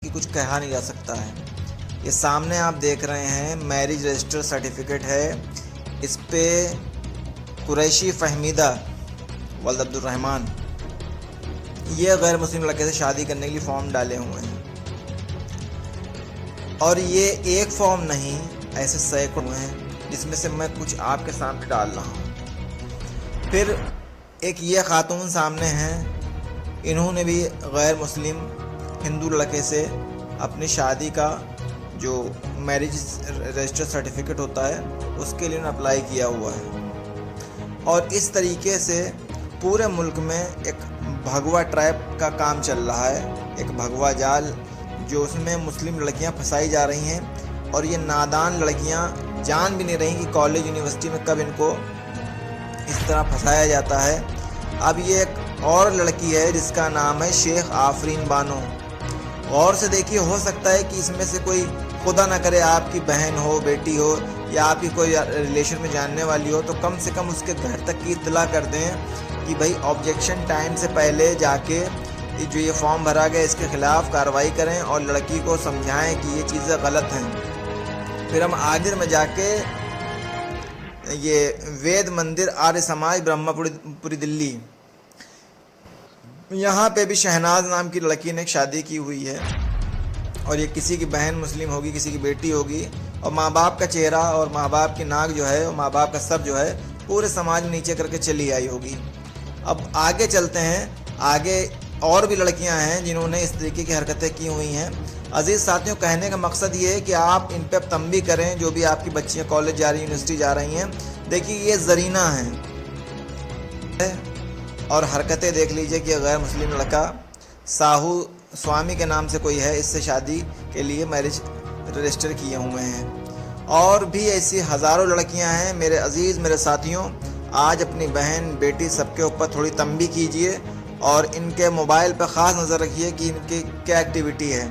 कि कुछ कहा नहीं जा सकता है। ये सामने आप देख रहे हैं मैरिज रजिस्टर सर्टिफिकेट है। इस पे कुरैशी फहमीदा वल्द अब्दुर्रहमान ये गैर मुस्लिम लड़के से शादी करने के लिए फॉर्म डाले हुए हैं। और ये एक फॉर्म नहीं, ऐसे सैकड़ों हैं जिसमें से मैं कुछ आपके सामने डाल रहा हूँ। फिर एक ये खातून सामने हैं, इन्होंने भी गैर मुस्लिम हिंदू लड़के से अपनी शादी का जो मैरिज रजिस्टर सर्टिफिकेट होता है उसके लिए उन्होंने अप्लाई किया हुआ है। और इस तरीके से पूरे मुल्क में एक भगवा ट्रैप का काम चल रहा है, एक भगवा जाल जो उसमें मुस्लिम लड़कियां फंसाई जा रही हैं। और ये नादान लड़कियां जान भी नहीं रही कि कॉलेज यूनिवर्सिटी में कब इनको इस तरह फंसाया जाता है। अब ये एक और लड़की है जिसका नाम है शेख आफरीन बानो। गौर से देखिए, हो सकता है कि इसमें से कोई खुदा ना करे आपकी बहन हो, बेटी हो या आपकी कोई रिलेशन में जानने वाली हो, तो कम से कम उसके घर तक की इत्तला कर दें कि भाई ऑब्जेक्शन टाइम से पहले जाके जो ये फॉर्म भरा गया इसके ख़िलाफ़ कार्रवाई करें और लड़की को समझाएं कि ये चीज़ें गलत हैं। फिर हम आखिर में जाके ये वेद मंदिर आर्य समाज ब्रह्मपुरी दिल्ली, यहाँ पे भी शहनाज नाम की लड़की ने एक शादी की हुई है। और ये किसी की बहन मुस्लिम होगी, किसी की बेटी होगी, और माँ बाप का चेहरा और माँ बाप की नाक जो है और माँ बाप का सर जो है पूरे समाज में नीचे करके चली आई होगी। अब आगे चलते हैं, आगे और भी लड़कियां हैं जिन्होंने इस तरीके की हरकतें की हुई हैं। अजीज़ साथियों, कहने का मकसद ये है कि आप इन पे तंबी करें, जो भी आपकी बच्चियां कॉलेज जा रही हैं, यूनिवर्सिटी जा रही हैं। देखिए ये ज़रीना है। और हरकतें देख लीजिए कि गैर मुस्लिम लड़का साहू स्वामी के नाम से कोई है, इससे शादी के लिए मैरिज रजिस्टर किए हुए हैं। और भी ऐसी हज़ारों लड़कियां हैं मेरे अजीज़, मेरे साथियों। आज अपनी बहन बेटी सबके ऊपर थोड़ी तंबी कीजिए और इनके मोबाइल पर ख़ास नज़र रखिए कि इनकी क्या एक्टिविटी है,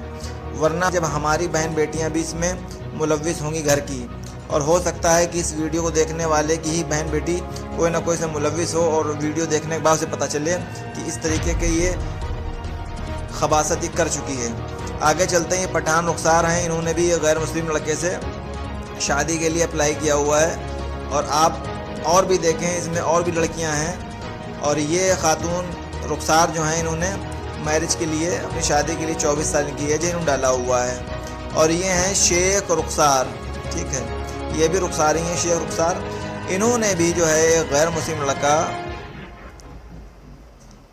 वरना जब हमारी बहन बेटियां भी इसमें मुलव्विस होंगी घर की, और हो सकता है कि इस वीडियो को देखने वाले की ही बहन बेटी कोई ना कोई से मुलव्विस हो और वीडियो देखने के बाद उसे पता चले कि इस तरीके के ये खबासती कर चुकी है। आगे चलते हैं, ये पठान रुखसार हैं, इन्होंने भी गैर मुस्लिम लड़के से शादी के लिए अप्लाई किया हुआ है। और आप और भी देखें, इसमें और भी लड़कियां हैं। और ये खातून रुखसार जो हैं, इन्होंने मैरिज के लिए अपनी शादी के लिए 24 साल की एज इन्होंने डाला हुआ है। और ये हैं शेख रुखसार, ठीक है, ये भी रुखसार ही हैं, शेख रुखसार। इन्होंने भी जो है गैर मुस्लिम लड़का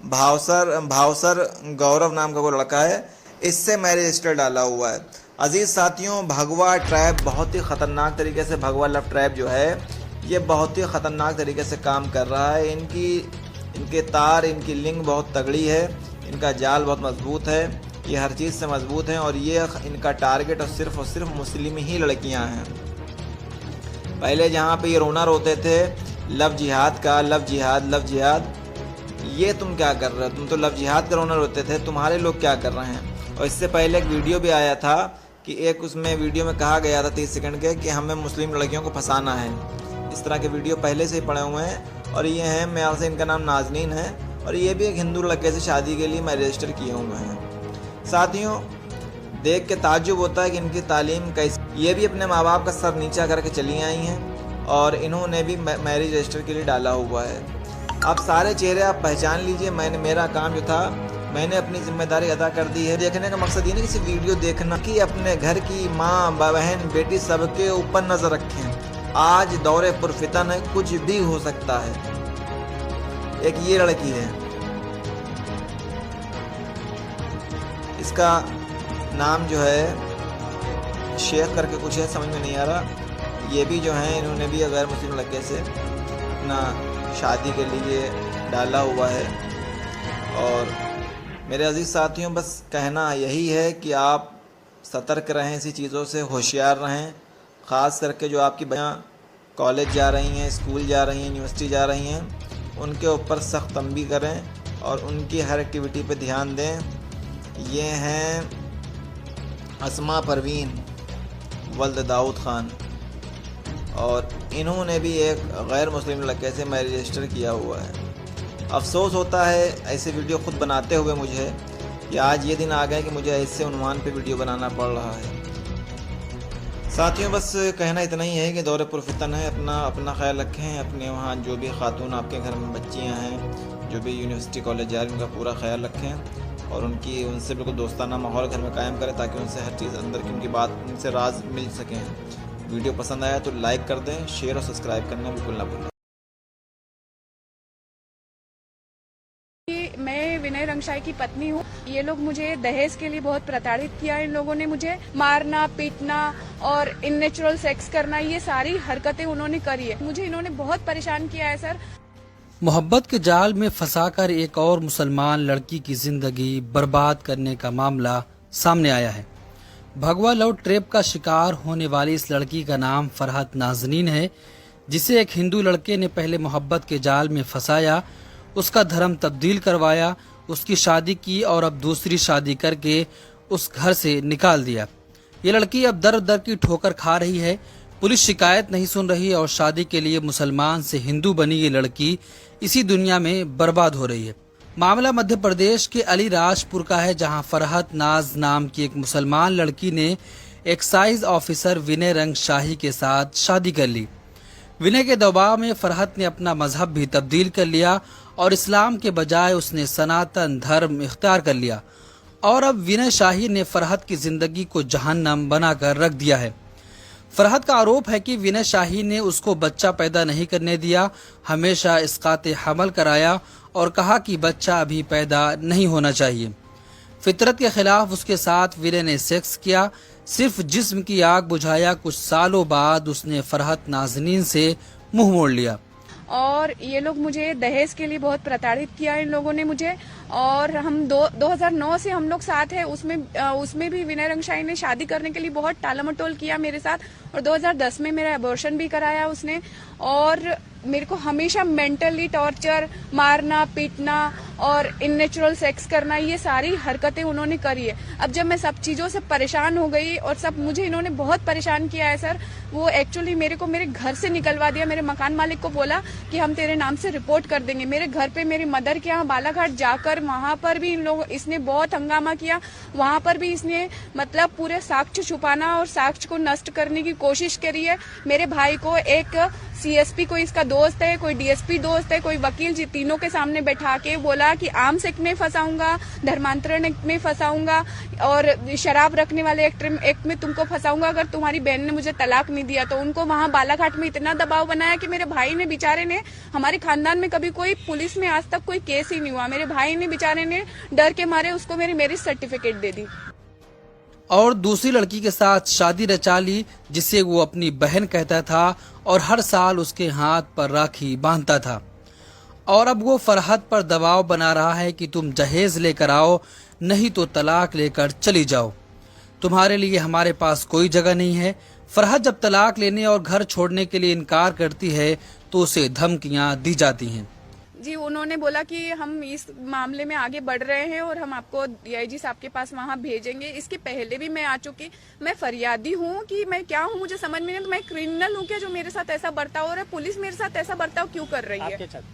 भावसर गौरव नाम का कोई लड़का है, इससे मैरिज रजिस्टर डाला हुआ है। अजीज़ साथियों, भगवा ट्रैप बहुत ही ख़तरनाक तरीके से, भगवा लव ट्रैप जो है ये बहुत ही ख़तरनाक तरीके से काम कर रहा है। इनके तार, इनकी लिंक बहुत तगड़ी है, इनका जाल बहुत मजबूत है, ये हर चीज़ से मजबूत हैं। और ये इनका टारगेट और सिर्फ मुस्लिम ही लड़कियां हैं। पहले जहाँ पे ये रोना रोते थे लव जिहाद का, लव जिहाद लव जिहाद, ये तुम क्या कर रहे हो, तुम तो लव जिहाद का रोना रोते थे, तुम्हारे लोग क्या कर रहे हैं। और इससे पहले एक वीडियो भी आया था कि एक उसमें वीडियो में कहा गया था 30 सेकंड के कि हमें मुस्लिम लड़कियों को फंसाना है। इस तरह के वीडियो पहले से ही पड़े हुए हैं। और ये हैं, मेरे से इनका नाम नाजनीन है, और ये भी एक हिंदू लड़के से शादी के लिए मैं रजिस्टर किए हुए हैं। साथियों, देख के ताज्जुब होता है कि इनकी तालीम कैसी। ये भी अपने माँ बाप का सर नीचा करके चली आई हैं और इन्होंने भी मैरिज रजिस्टर के लिए डाला हुआ है। आप सारे चेहरे आप पहचान लीजिए। मेरा काम जो था, मैंने अपनी जिम्मेदारी अदा कर दी है। देखने का मकसद ये नहीं कि सिर्फ वीडियो देखना, कि अपने घर की माँ बहन बेटी सबके ऊपर नज़र रखें। आज दौरे पुरफितन है, कुछ भी हो सकता है। एक ये लड़की है, इसका नाम जो है शेख करके कुछ है, समझ में नहीं आ रहा। ये भी जो है, इन्होंने भी गैर मुस्लिम लड़के से अपना शादी के लिए डाला हुआ है। और मेरे अजीज़ साथियों, बस कहना यही है कि आप सतर्क रहें, ऐसी चीज़ों से होशियार रहें। ख़ास करके जो आपकी बच्चियाँ कॉलेज जा रही हैं, स्कूल जा रही हैं, यूनिवर्सिटी जा रही हैं, उनके ऊपर सख्त तंबी करें और उनकी हर एक्टिविटी पे ध्यान दें। ये हैं अस्मा परवीन वल्द दाऊद ख़ान, और इन्होंने भी एक गैर मुस्लिम लड़के से मैरिज रजिस्टर किया हुआ है। अफसोस होता है ऐसे वीडियो ख़ुद बनाते हुए मुझे कि आज ये दिन आ गए कि मुझे ऐसे उन्वान पे वीडियो बनाना पड़ रहा है। साथियों, बस कहना इतना ही है कि दौरे पुरफितन है। अपना ख्याल रखें। अपने वहाँ जो भी खातून आपके घर में बच्चियाँ हैं, जो भी यूनिवर्सिटी कॉलेज जा रही हैं, उनका पूरा ख्याल रखें और उनसे बिल्कुल दोस्ताना माहौल घर में कायम करें ताकि उनसे हर चीज़ अंदर की उनकी बात, उनसे राज मिल सकें। वीडियो पसंद आया तो लाइक कर दें, शेयर और सब्सक्राइब करना बिल्कुल ना भूलें। मैं विनय रंगशाही की पत्नी हूँ। ये लोग मुझे दहेज के लिए बहुत प्रताड़ित किया। इन लोगों ने मुझे मारना, पीटना और इननेचुरल सेक्स करना, ये सारी हरकतें उन्होंने करी है। मुझे इन्होंने बहुत परेशान किया है सर। मोहब्बत के जाल में फंसाकर एक और मुसलमान लड़की की जिंदगी बर्बाद करने का मामला सामने आया है। भगवा लव ट्रैप का शिकार होने वाली इस लड़की का नाम फरहत नाज़नीन है, जिसे एक हिंदू लड़के ने पहले मोहब्बत के जाल में फंसाया, उसका धर्म तब्दील करवाया, उसकी शादी की और अब दूसरी शादी करके उस घर से निकाल दिया। ये लड़की अब दर दर की ठोकर खा रही है। पुलिस शिकायत नहीं सुन रही और शादी के लिए मुसलमान से हिंदू बनी ये लड़की इसी दुनिया में बर्बाद हो रही है। मामला मध्य प्रदेश के अलीराजपुर का है, जहां फरहत नाज नाम की एक मुसलमान लड़की ने एक्साइज ऑफिसर विनय रंगशाही के साथ शादी कर ली। विनय के दबाव में फरहत ने अपना मजहब भी तब्दील कर लिया और इस्लाम के बजाय उसने सनातन धर्म इख्तियार कर लिया और अब विनय शाही ने फरहत की जिंदगी को जहन्नम बनाकर रख दिया है। फरहत का आरोप है कि विनय शाही ने उसको बच्चा पैदा नहीं करने दिया, हमेशा इसकाते हमल कराया और कहा कि बच्चा अभी पैदा नहीं होना चाहिए। फितरत के खिलाफ उसके साथ विनय ने सेक्स किया, सिर्फ जिस्म की आग बुझाया। कुछ सालों बाद उसने फरहत नाज़नीन से मुंह मोड़ लिया। और ये लोग मुझे दहेज के लिए बहुत प्रताड़ित किया इन लोगों ने मुझे। और हम 2009 से हम लोग साथ हैं। उसमें भी विनय रंगशाही ने शादी करने के लिए बहुत टालमटोल किया मेरे साथ और 2010 में मेरा अबॉर्शन भी कराया उसने। और मेरे को हमेशा मेंटली टॉर्चर, मारना, पीटना और इननेचुरल सेक्स करना, ये सारी हरकतें उन्होंने करी है। अब जब मैं सब चीज़ों से परेशान हो गई और सब मुझे इन्होंने बहुत परेशान किया है सर। वो एक्चुअली मेरे को मेरे घर से निकलवा दिया। मेरे मकान मालिक को बोला कि हम तेरे नाम से रिपोर्ट कर देंगे। मेरे घर पे मेरी मदर के यहाँ बालाघाट जाकर वहां पर भी इसने बहुत हंगामा किया। वहां पर भी इसने मतलब पूरे साक्ष्य छुपाना और साक्ष्य को नष्ट करने की कोशिश करी है। मेरे भाई को एक सीएसपी कोई इसका दोस्त है, कोई डीएसपी दोस्त है, कोई वकील जी, तीनों के सामने बैठा के बोला कि आर्म्स एक्ट में फंसाऊंगा, धर्मांतरण एक्ट में फंसाऊंगा और शराब रखने वाले एक्ट में तुमको फंसाऊंगा अगर तुम्हारी बहन ने मुझे तलाक नहीं दिया। तो उनको वहां बालाघाट में इतना दबाव बनाया कि मेरे भाई ने बेचारे ने, हमारे खानदान में कभी कोई पुलिस में आज तक कोई केस ही नहीं हुआ, मेरे भाई ने बेचारे ने डर के मारे उसको मेरी मैरिज सर्टिफिकेट दे दी और दूसरी लड़की के साथ शादी रचा ली, जिसे वो अपनी बहन कहता था और हर साल उसके हाथ पर राखी बांधता था। और अब वो फरहत पर दबाव बना रहा है कि तुम जहेज लेकर आओ, नहीं तो तलाक लेकर चली जाओ, तुम्हारे लिए हमारे पास कोई जगह नहीं है। फरहत जब तलाक लेने और घर छोड़ने के लिए इनकार करती है तो उसे धमकियां दी जाती हैं। जी, उन्होंने बोला कि हम इस मामले में आगे बढ़ रहे हैं और हम आपको डीआईजी साहब के पास वहां भेजेंगे। इसके पहले भी मैं आ चुकी, मैं फरियादी हूं कि मैं क्या हूं मुझे समझ में नहीं। तो मैं क्रिमिनल हूं क्या जो मेरे साथ ऐसा बर्ताव हो रहा है? पुलिस मेरे साथ ऐसा बर्ताव क्यों कर रही है?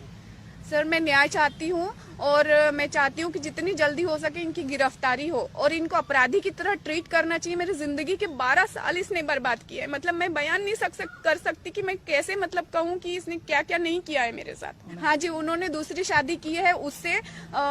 सर, मैं न्याय चाहती हूँ और मैं चाहती हूँ कि जितनी जल्दी हो सके इनकी गिरफ्तारी हो और इनको अपराधी की तरह ट्रीट करना चाहिए। मेरी जिंदगी के 12 साल इसने बर्बाद किए हैं। मतलब मैं बयान नहीं कर सकती कि मैं कैसे मतलब कहूँ कि इसने क्या क्या नहीं किया है मेरे साथ। हाँ जी, उन्होंने दूसरी शादी की है उससे।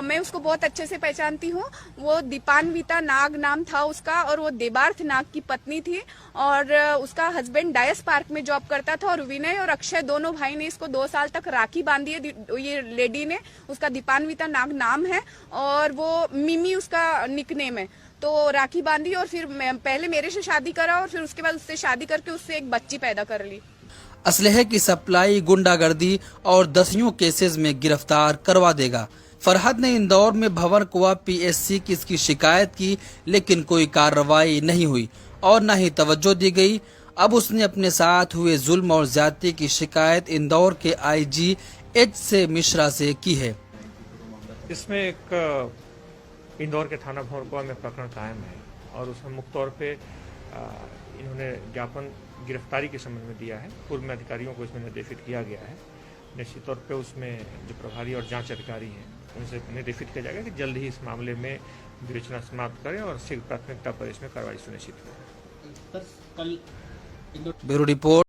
मैं उसको बहुत अच्छे से पहचानती हूँ। वो दीपान्विता नाग नाम था उसका और वो देबार्थ नाग की पत्नी थी और उसका हस्बैंड डायस पार्क में जॉब करता था। और विनय और अक्षय दोनों भाई ने इसको 2 साल तक राखी बांधी है। ये लेडी ने, उसका दीपान्विता नाग नाम है और वो मिमी उसका निकनेम है। तो राखी बांधी और फिर पहले मेरे से शादी करा और फिर उसके बाद उससे शादी करके उससे एक बच्ची पैदा कर ली। असलहे की सप्लाई, गुंडागर्दी और दसियों केसेस में गिरफ्तार करवा देगा। फरहत ने इंदौर में भंवर कुआ पीएससी की इसकी शिकायत की, लेकिन कोई कार्रवाई नहीं हुई और न ही तवज्जो दी गई। अब उसने अपने साथ हुए जुल्म और ज्यादती की शिकायत इंदौर के आईजी एच से मिश्रा से की है। इसमें एक इंदौर के थाना भंवर में प्रकरण कायम है और उसमें मुख्य तौर पे इन्होंने ज्ञापन गिरफ्तारी के संबंध में दिया है। पूर्व में अधिकारियों को इसमें निर्देशित किया गया है। निश्चित तौर पे उसमें जो प्रभारी और जांच अधिकारी हैं उनसे निर्देशित किया जाएगा कि जल्द ही इस मामले में विवेचना समाप्त करें और शीघ्र प्राथमिकता पर इसमें कार्रवाई सुनिश्चित करें। Bureau report.